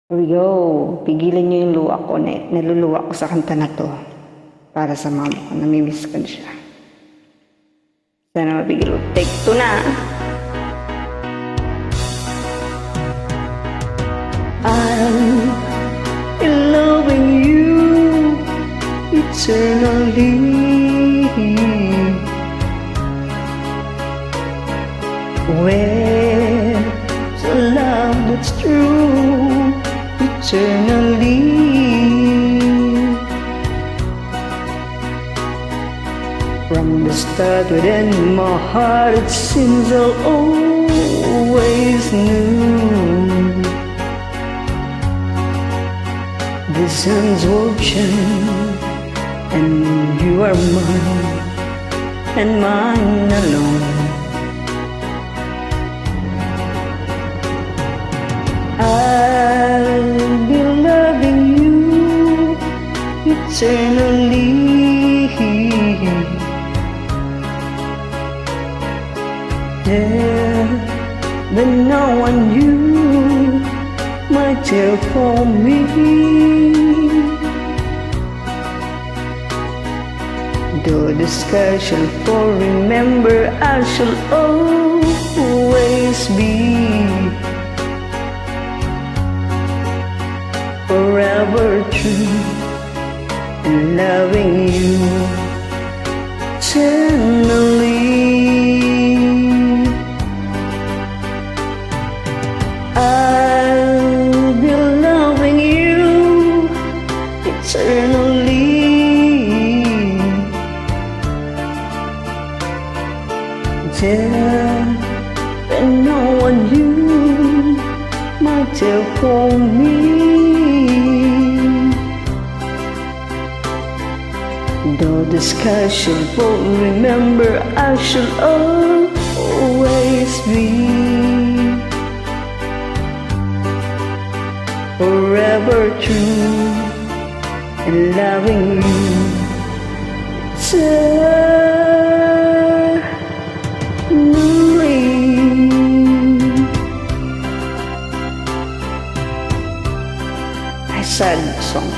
Here we go. Pigilan niyo yung luha ko. Naluluwa ko sa kanta na to. Para sa mama ko. Namimiss ko na siya. Sana mapigil. Take 2 na. I'm loving you eternally. Where's a love that's true eternally? From the start within my heart it seems I always knew the sun's ocean and you are mine and mine alone. I'll be loving you eternally. There been no one you might care for me. Though the sky shall fall, remember I shall always be forever true and loving you eternally. I'll be loving you eternally. There and no one you might tell for me. Though the sky shall fall, remember I shall always be forever true and loving you eternally. A sad song.